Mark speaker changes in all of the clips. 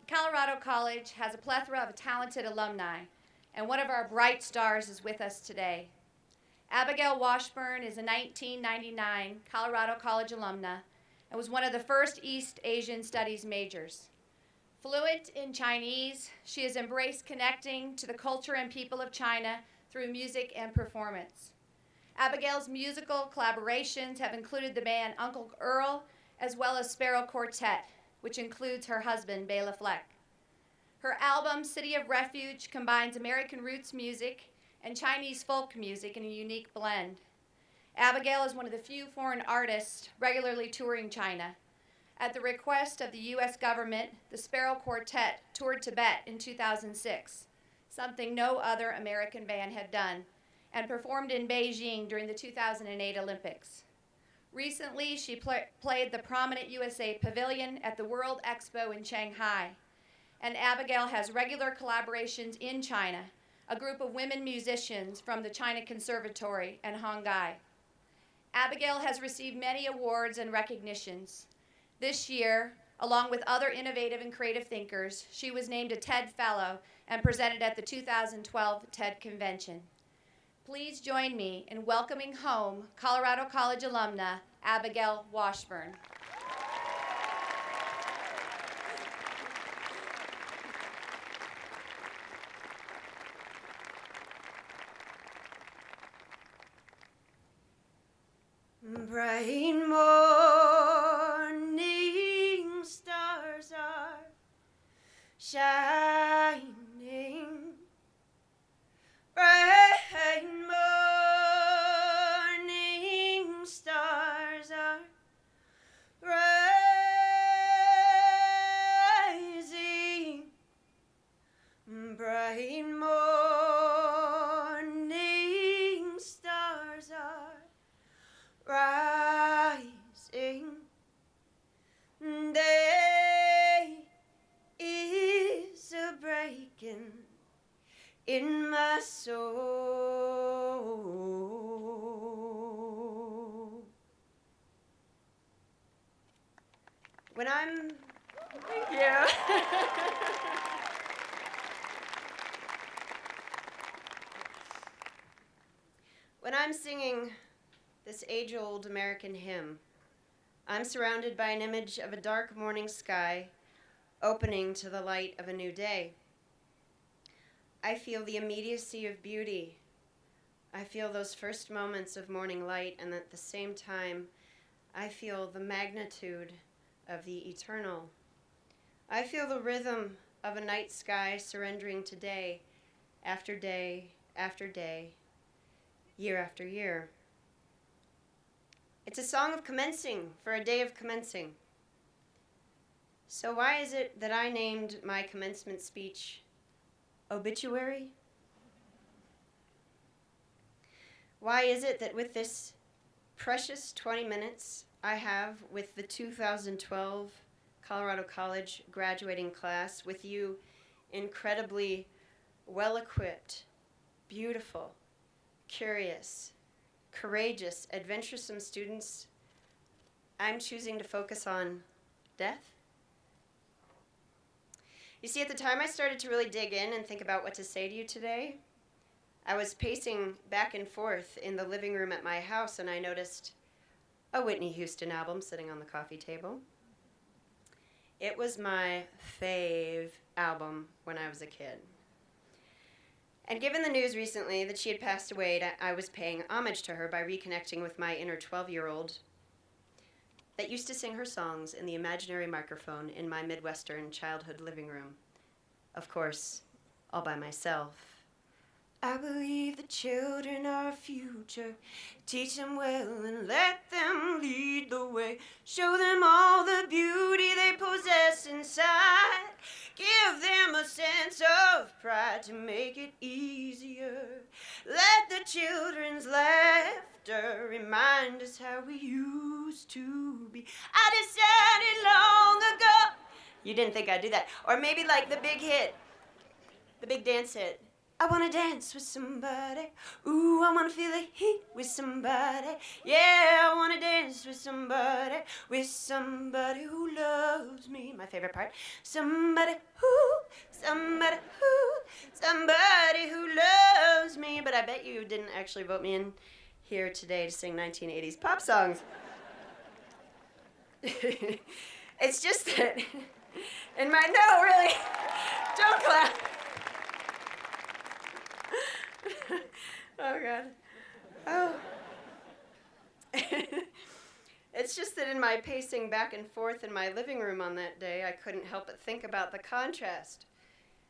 Speaker 1: Colorado College has a plethora of talented alumni, and one of our bright stars is with us today. Abigail Washburn is a 1999 Colorado College alumna and was one of the first East Asian Studies majors. Fluent in Chinese, she has embraced connecting to the culture and people of China through music and performance. Abigail's musical collaborations have included the band Uncle Earl, as well as Sparrow Quartet, which includes her husband, Bela Fleck. Her album, City of Refuge, combines American roots music and Chinese folk music in a unique blend. Abigail is one of the few foreign artists regularly touring China. At the request of the U.S. government, the Sparrow Quartet toured Tibet in 2006, something no other American band had done, and performed in Beijing during the 2008 Olympics. Recently, she played the prominent USA Pavilion at the World Expo in Shanghai. And Abigail has regular collaborations in China, a group of women musicians from the China Conservatory and Hongai. Abigail has received many awards and recognitions. This year, along with other innovative and creative thinkers, she was named a TED Fellow and presented at the 2012 TED Convention. Please join me in welcoming home Colorado College alumna Abigail Washburn.
Speaker 2: Bright morning stars are shining. Bright morning stars are rising. Bright morning stars are rising. Day is a breaking in my soul. When I'm, thank you. When I'm singing this age-old American hymn, I'm surrounded by an image of a dark morning sky opening to the light of a new day. I feel the immediacy of beauty. I feel those first moments of morning light, and at the same time, I feel the magnitude of the eternal. I feel the rhythm of a night sky surrendering to day after day after day, year after year. It's a song of commencing for a day of commencing. So why is it that I named my commencement speech Obituary? Why is it that with this precious 20 minutes I have with the 2012 Colorado College graduating class, with you incredibly well-equipped, beautiful, curious, courageous, adventuresome students, I'm choosing to focus on death? You see, at the time I started to really dig in and think about what to say to you today, I was pacing back and forth in the living room at my house, and I noticed a Whitney Houston album sitting on the coffee table. It was my fave album when I was a kid. And given the news recently that she had passed away, I was paying homage to her by reconnecting with my inner 12-year-old that used to sing her songs in the imaginary microphone in my Midwestern childhood living room. Of course, all by myself. I believe the children are our future. Teach them well and let them lead the way. Show them all the beauty they possess inside. Give them a sense of pride to make it easier. Let the children's laughter remind us how we used to be. I decided long ago. You didn't think I'd do that. Or maybe like the big hit, the big dance hit. I wanna dance with somebody. Ooh, I wanna feel the heat with somebody. Yeah, I wanna dance with somebody who loves me. My favorite part. Somebody who loves me. But I bet you didn't actually vote me in here today to sing 1980s pop songs. It's just that in my, no, really, don't clap. Oh, God. Oh. It's just that in my pacing back and forth in my living room on that day, I couldn't help but think about the contrast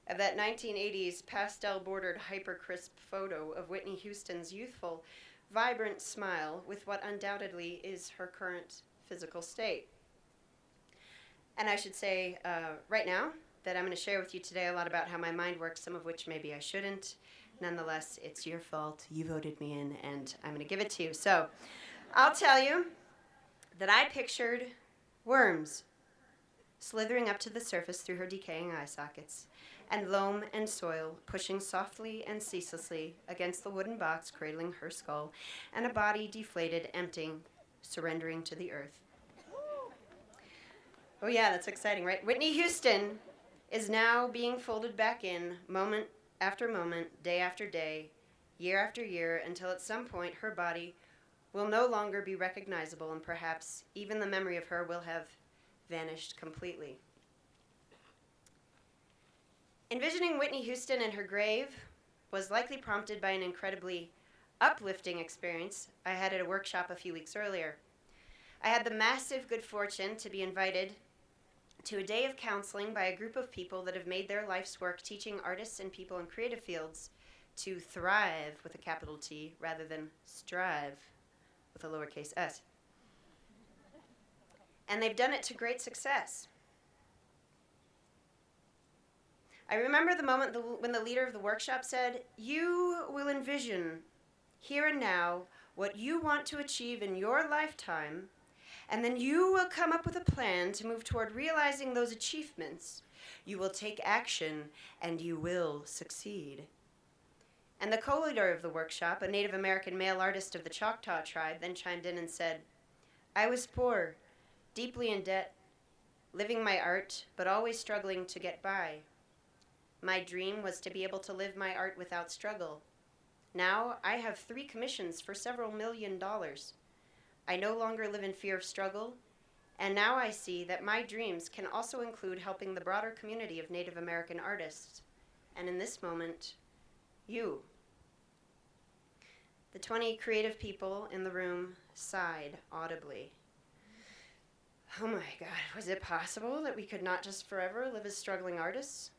Speaker 2: of that 1980s pastel-bordered hyper-crisp photo of Whitney Houston's youthful, vibrant smile with what undoubtedly is her current physical state. And I should say right now that I'm going to share with you today a lot about how my mind works, some of which maybe I shouldn't. Nonetheless, it's your fault. You voted me in, and I'm going to give it to you. So I'll tell you that I pictured worms slithering up to the surface through her decaying eye sockets, and loam and soil pushing softly and ceaselessly against the wooden box cradling her skull, and a body deflated, emptying, surrendering to the earth. Oh yeah, that's exciting, right? Whitney Houston is now being folded back in, moment after moment, day after day, year after year, until at some point her body will no longer be recognizable, and perhaps even the memory of her will have vanished completely. Envisioning Whitney Houston in her grave was likely prompted by an incredibly uplifting experience I had at a workshop a few weeks earlier. I had the massive good fortune to be invited to a day of counseling by a group of people that have made their life's work teaching artists and people in creative fields to thrive with a capital T rather than strive with a lowercase s. And they've done it to great success. I remember the moment when the leader of the workshop said, "You will envision here and now what you want to achieve in your lifetime, and then you will come up with a plan to move toward realizing those achievements. You will take action, and you will succeed." And the co-leader of the workshop, a Native American male artist of the Choctaw tribe, then chimed in and said, "I was poor, deeply in debt, living my art, but always struggling to get by. My dream was to be able to live my art without struggle. Now I have 3 commissions for several $1,000,000. I no longer live in fear of struggle, and now I see that my dreams can also include helping the broader community of Native American artists. And in this moment, you." The 20 creative people in the room sighed audibly. Oh my God, was it possible that we could not just forever live as struggling artists?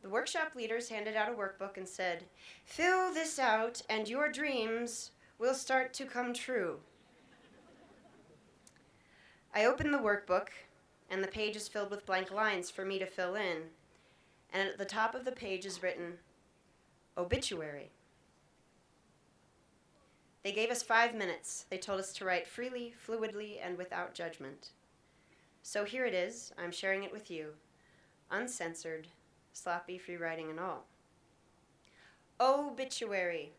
Speaker 2: The workshop leaders handed out a workbook and said, "Fill this out and your dreams will start to come true." I opened the workbook, and the page is filled with blank lines for me to fill in. And at the top of the page is written, "Obituary." They gave us 5 minutes. They told us to write freely, fluidly, and without judgment. So here it is. I'm sharing it with you. Uncensored, sloppy free writing and all. Obituary.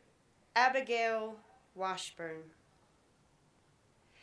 Speaker 2: Abigail Washburn.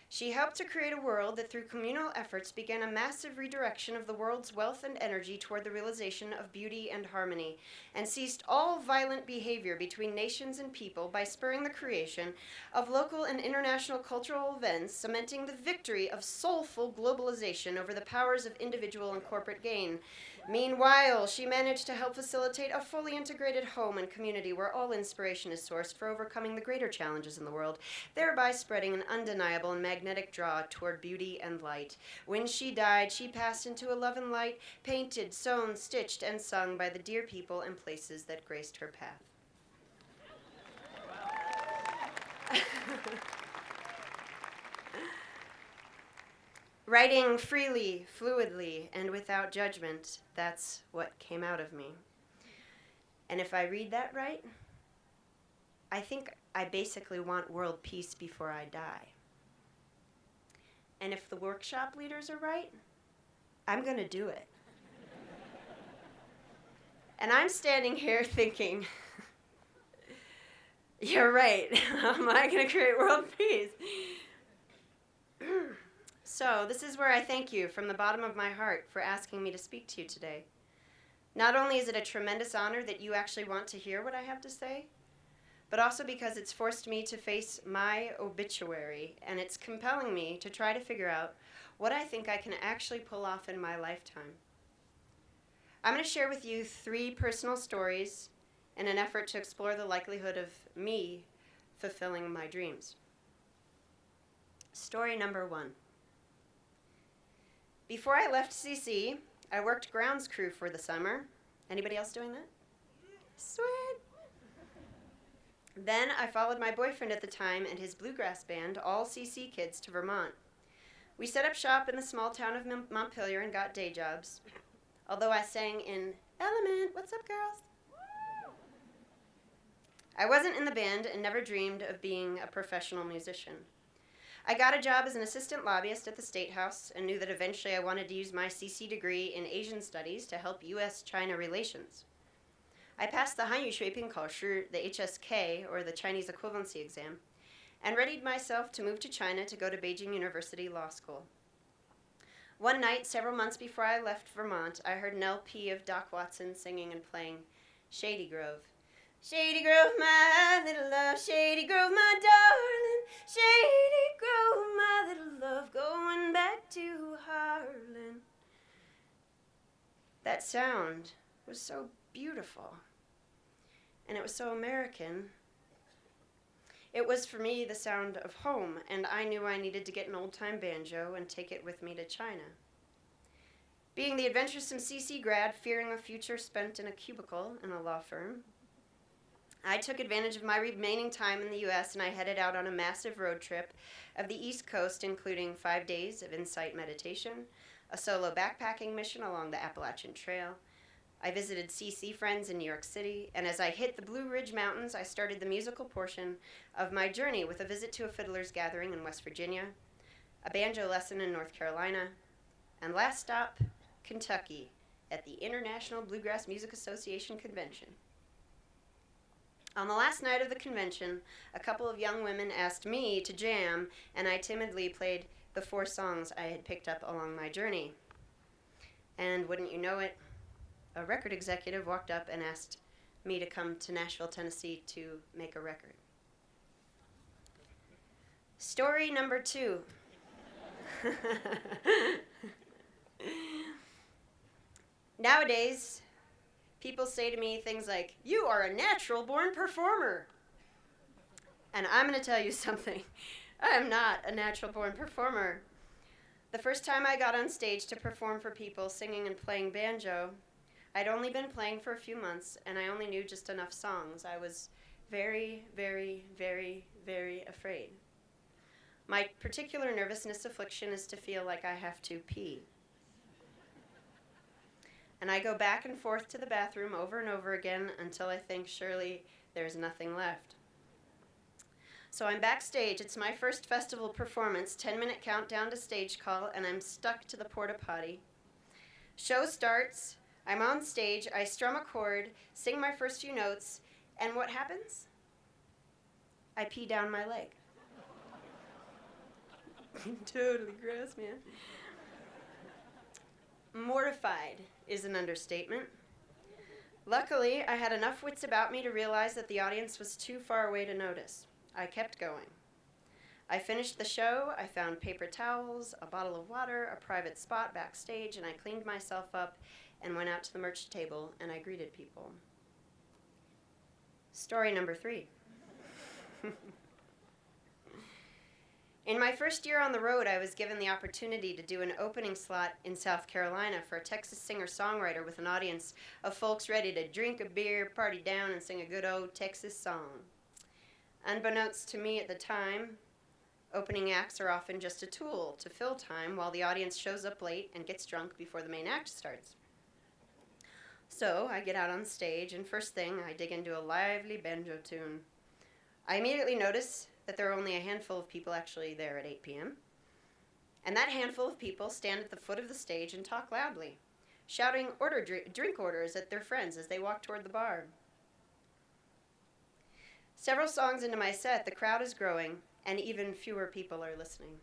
Speaker 2: She helped to create a world that through communal efforts began a massive redirection of the world's wealth and energy toward the realization of beauty and harmony, and ceased all violent behavior between nations and people by spurring the creation of local and international cultural events, cementing the victory of soulful globalization over the powers of individual and corporate gain. Meanwhile, she managed to help facilitate a fully integrated home and community where all inspiration is sourced for overcoming the greater challenges in the world, thereby spreading an undeniable and magnetic draw toward beauty and light. When she died, she passed into a love and light, painted, sewn, stitched, and sung by the dear people and places that graced her path. Writing freely, fluidly, and without judgment, that's what came out of me. And if I read that right, I think I basically want world peace before I die. And if the workshop leaders are right, I'm going to do it. And I'm standing here thinking, you're right. How am I going to create world peace? So, this is where I thank you from the bottom of my heart for asking me to speak to you today. Not only is it a tremendous honor that you actually want to hear what I have to say, but also because it's forced me to face my obituary, and it's compelling me to try to figure out what I think I can actually pull off in my lifetime. I'm going to share with you 3 personal stories in an effort to explore the likelihood of me fulfilling my dreams. Story number 1. Before I left CC, I worked grounds crew for the summer. Anybody else doing that? Sweet. Then I followed my boyfriend at the time and his bluegrass band, all CC kids, to Vermont. We set up shop in the small town of Montpelier and got day jobs. Although I sang in Element, what's up, girls? I wasn't in the band and never dreamed of being a professional musician. I got a job as an assistant lobbyist at the State House and knew that eventually I wanted to use my CC degree in Asian Studies to help U.S.-China relations. I passed the Hanyu Kaoshi, the HSK, or the Chinese equivalency exam, and readied myself to move to China to go to Beijing University Law School. One night, several months before I left Vermont, I heard an LP of Doc Watson singing and playing Shady Grove. Shady Grove, my little love, Shady Grove, my darling, Shady Grove, my little love, going back to Harlan. That sound was so beautiful, and it was so American. It was, for me, the sound of home, and I knew I needed to get an old-time banjo and take it with me to China. Being the adventuresome CC grad, fearing a future spent in a cubicle in a law firm, I took advantage of my remaining time in the U.S. and I headed out on a massive road trip of the East Coast, including 5 days of insight meditation, a solo backpacking mission along the Appalachian Trail. I visited CC friends in New York City, and as I hit the Blue Ridge Mountains, I started the musical portion of my journey with a visit to a fiddler's gathering in West Virginia, a banjo lesson in North Carolina, and last stop, Kentucky, at the International Bluegrass Music Association Convention. On the last night of the convention, a couple of young women asked me to jam, and I timidly played the 4 songs I had picked up along my journey. And wouldn't you know it, a record executive walked up and asked me to come to Nashville, Tennessee to make a record. Story number 2. Nowadays, people say to me things like, "You are a natural-born performer." And I'm going to tell you something. I am not a natural-born performer. The first time I got on stage to perform for people singing and playing banjo, I'd only been playing for a few months, and I only knew just enough songs. I was very, very, very, very afraid. My particular nervousness affliction is to feel like I have to pee. And I go back and forth to the bathroom over and over again until I think surely there's nothing left. So I'm backstage. It's my first festival performance, 10-minute countdown to stage call, and I'm stuck to the porta potty. Show starts. I'm on stage. I strum a chord, sing my first few notes, and what happens? I pee down my leg. Totally gross, man. Mortified is an understatement. Luckily, I had enough wits about me to realize that the audience was too far away to notice. I kept going. I finished the show, I found paper towels, a bottle of water, a private spot backstage, and I cleaned myself up and went out to the merch table and I greeted people. Story number 3. In my first year on the road, I was given the opportunity to do an opening slot in South Carolina for a Texas singer-songwriter with an audience of folks ready to drink a beer, party down, and sing a good old Texas song. Unbeknownst to me at the time, opening acts are often just a tool to fill time while the audience shows up late and gets drunk before the main act starts. So I get out on stage, and first thing, I dig into a lively banjo tune. I immediately notice that there are only a handful of people actually there at 8 p.m. And that handful of people stand at the foot of the stage and talk loudly. shouting drink orders at their friends as they walked toward the bar. Several songs into my set, the crowd is growing, and even fewer people are listening.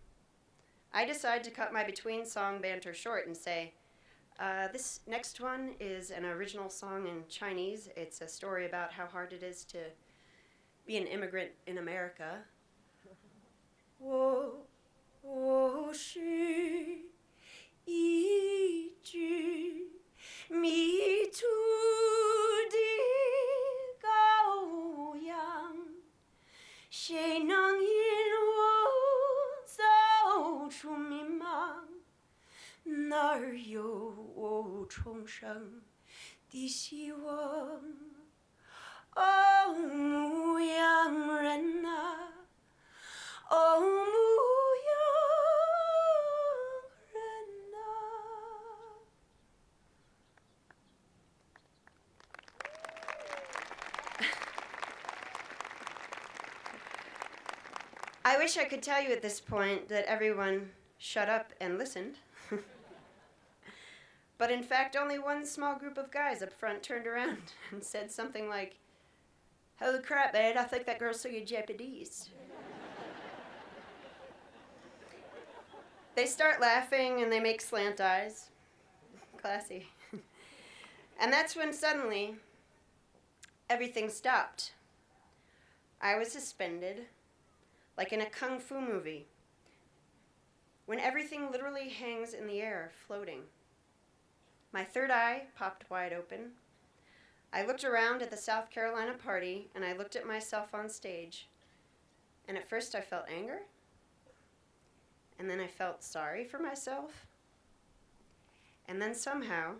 Speaker 2: I decide to cut my between-song banter short and say, this next one is an original song in Chinese. It's a story about how hard it is to be an immigrant in America. 我是一只迷途的羔羊，谁能引我走出迷茫？哪儿有我重生的希望？哦，牧羊人啊！哦，牧羊人啊。I wish I could tell you at this point that everyone shut up and listened. But in fact, only one small group of guys up front turned around and said something like, "Holy crap, man, I think that girl's singing Japanese." They start laughing and they make slant eyes. Classy. And that's when suddenly everything stopped. I was suspended, like in a kung fu movie, when everything literally hangs in the air, floating. My third eye popped wide open. I looked around at the South Carolina party, and I looked at myself on stage. And at first I felt anger. And then I felt sorry for myself. And then somehow,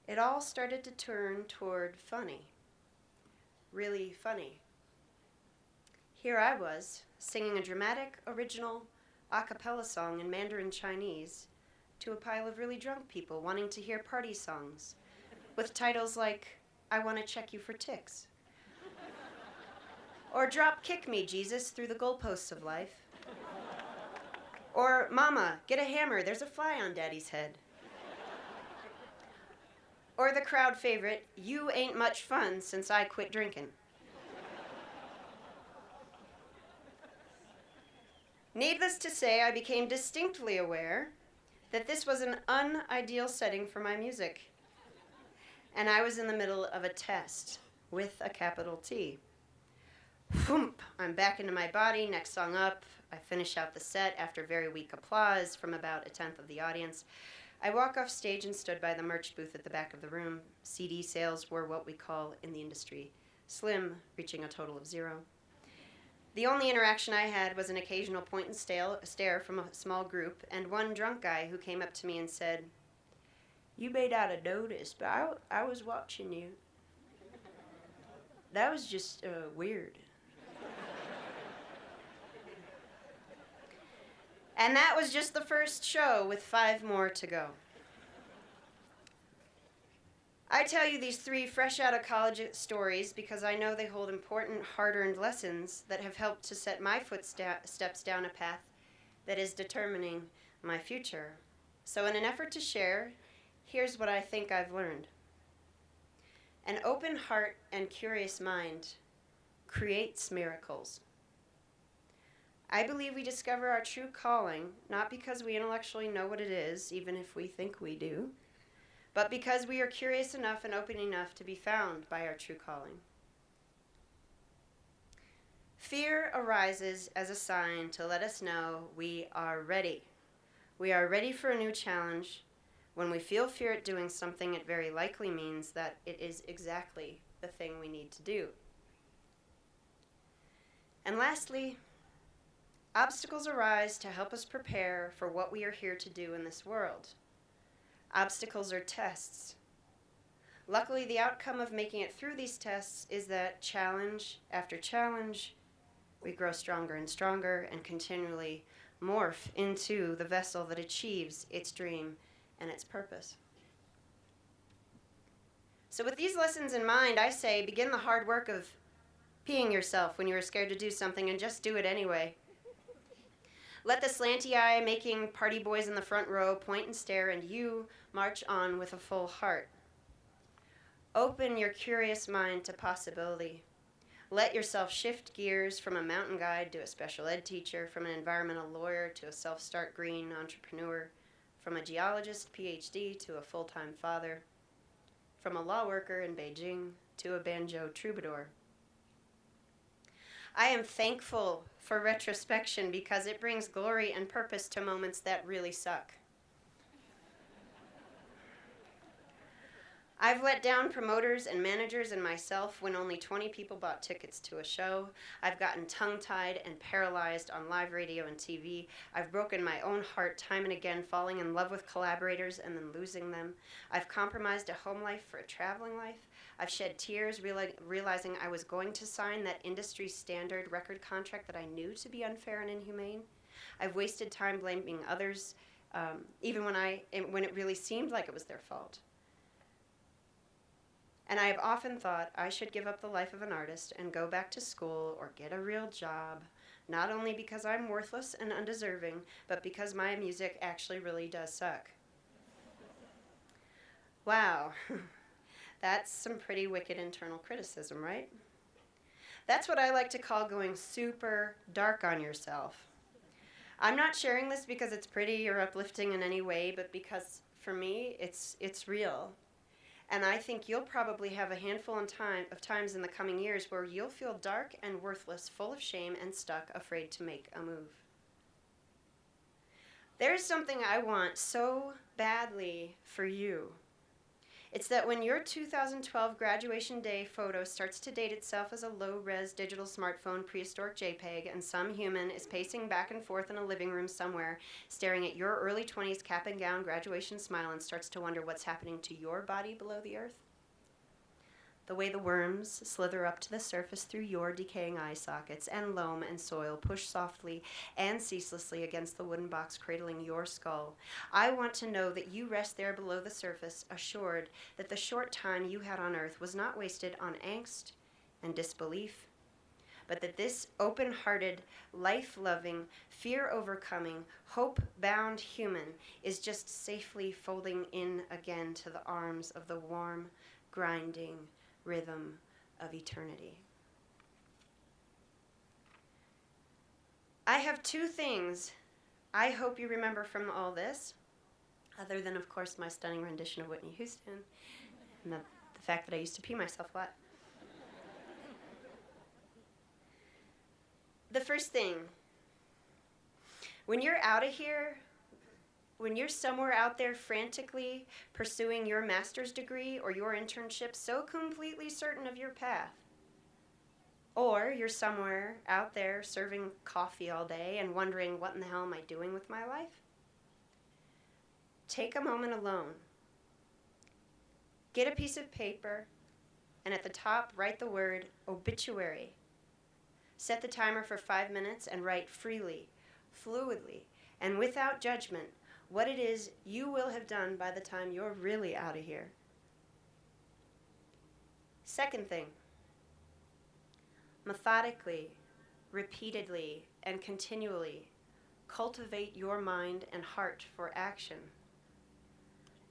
Speaker 2: it all started to turn toward funny. Really funny. Here I was, singing a dramatic, original, a cappella song in Mandarin Chinese to a pile of really drunk people wanting to hear party songs with titles like, "I Want to Check You for Ticks," or "Drop Kick Me, Jesus, Through the Goalposts of Life," or "Mama, get a hammer, there's a fly on Daddy's head," or the crowd favorite, "You ain't much fun since I quit drinking." Needless to say, I became distinctly aware that this was an unideal setting for my music. And I was in the middle of a test with a capital T. Whoomp, I'm back into my body, next song up. I finish out the set after very weak applause from about a tenth of the audience. I walk off stage and stood by the merch booth at the back of the room. CD sales were what we call in the industry slim, reaching a total of 0. The only interaction I had was an occasional point and stare from a small group, and one drunk guy who came up to me and said, "You may not have noticed, but I was watching you. That was just weird." And that was just the first show with 5 more to go. I tell you these 3 fresh out of college stories because I know they hold important, hard-earned lessons that have helped to set my footsteps down a path that is determining my future. So in an effort to share, here's what I think I've learned. An open heart and curious mind creates miracles. I believe we discover our true calling not because we intellectually know what it is, even if we think we do, but because we are curious enough and open enough to be found by our true calling. Fear arises as a sign to let us know we are ready. We are ready for a new challenge. When we feel fear at doing something, it very likely means that it is exactly the thing we need to do. And lastly, obstacles arise to help us prepare for what we are here to do in this world. Obstacles are tests. Luckily, the outcome of making it through these tests is that challenge after challenge, we grow stronger and stronger and continually morph into the vessel that achieves its dream and its purpose. So with these lessons in mind, I say begin the hard work of peeing yourself when you are scared to do something and just do it anyway. Let the slanty eye making party boys in the front row point and stare, and you march on with a full heart. Open your curious mind to possibility. Let yourself shift gears from a mountain guide to a special ed teacher, from an environmental lawyer to a self-start green entrepreneur, from a geologist PhD to a full-time father, from a law worker in Beijing to a banjo troubadour. I am thankful for retrospection because it brings glory and purpose to moments that really suck. I've let down promoters and managers and myself when only 20 people bought tickets to a show. I've gotten tongue-tied and paralyzed on live radio and TV. I've broken my own heart time and again, falling in love with collaborators and then losing them. I've compromised a home life for a traveling life. I've shed tears realizing I was going to sign that industry standard record contract that I knew to be unfair and inhumane. I've wasted time blaming others, even when it really seemed like it was their fault. And I have often thought I should give up the life of an artist and go back to school or get a real job, not only because I'm worthless and undeserving, but because my music actually really does suck. Wow, that's some pretty wicked internal criticism, right? That's what I like to call going super dark on yourself. I'm not sharing this because it's pretty or uplifting in any way, but because for me, it's real. And I think you'll probably have a handful of times in the coming years where you'll feel dark and worthless, full of shame and stuck, afraid to make a move. There's something I want so badly for you. It's that when your 2012 graduation day photo starts to date itself as a low-res digital smartphone prehistoric JPEG and some human is pacing back and forth in a living room somewhere, staring at your early 20s cap and gown graduation smile and starts to wonder what's happening to your body below the earth. The way the worms slither up to the surface through your decaying eye sockets, and loam and soil push softly and ceaselessly against the wooden box cradling your skull. I want to know that you rest there below the surface, assured that the short time you had on earth was not wasted on angst and disbelief, but that this open-hearted, life-loving, fear-overcoming, hope-bound human is just safely folding in again to the arms of the warm, grinding rhythm of eternity. I have two things I hope you remember from all this, other than, of course, my stunning rendition of Whitney Houston and the fact that I used to pee myself a lot. The first thing, when you're out of here, when you're somewhere out there frantically pursuing your master's degree or your internship, so completely certain of your path, or you're somewhere out there serving coffee all day and wondering, what in the hell am I doing with my life? Take a moment alone. Get a piece of paper, and at the top, write the word obituary. Set the timer for 5 minutes and write freely, fluidly, and without judgment what it is you will have done by the time you're really out of here. Second thing, methodically, repeatedly, and continually cultivate your mind and heart for action.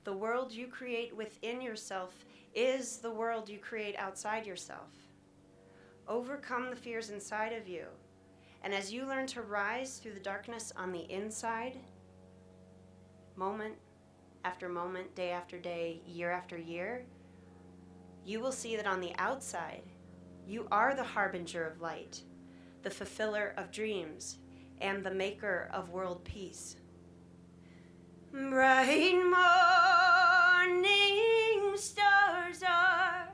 Speaker 2: The world you create within yourself is the world you create outside yourself. Overcome the fears inside of you, and as you learn to rise through the darkness on the inside, moment after moment, day after day, year after year, you will see that on the outside, you are the harbinger of light, the fulfiller of dreams, and the maker of world peace. Bright morning stars are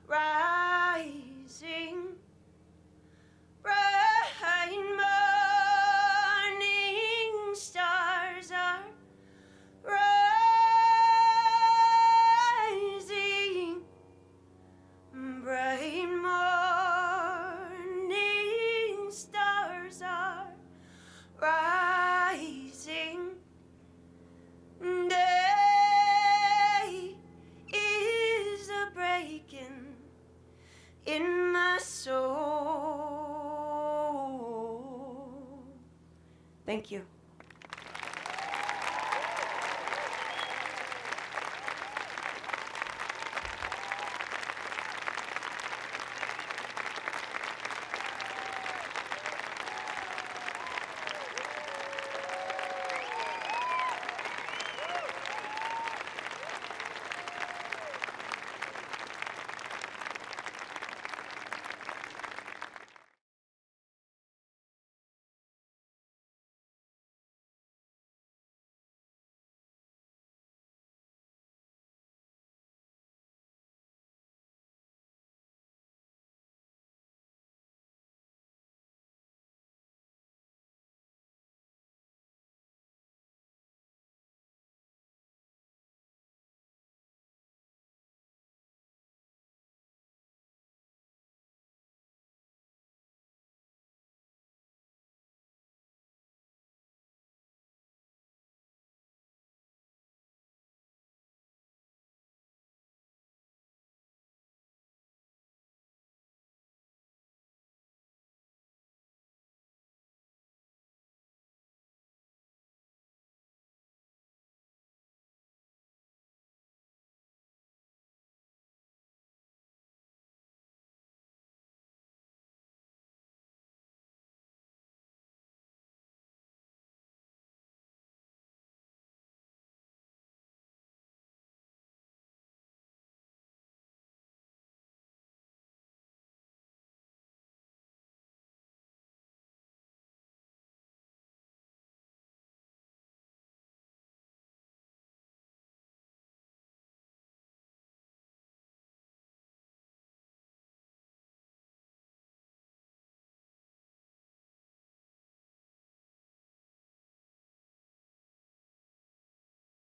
Speaker 2: rising. Bright morning stars are rising. Bright morning stars are rising. Day
Speaker 3: Thank you.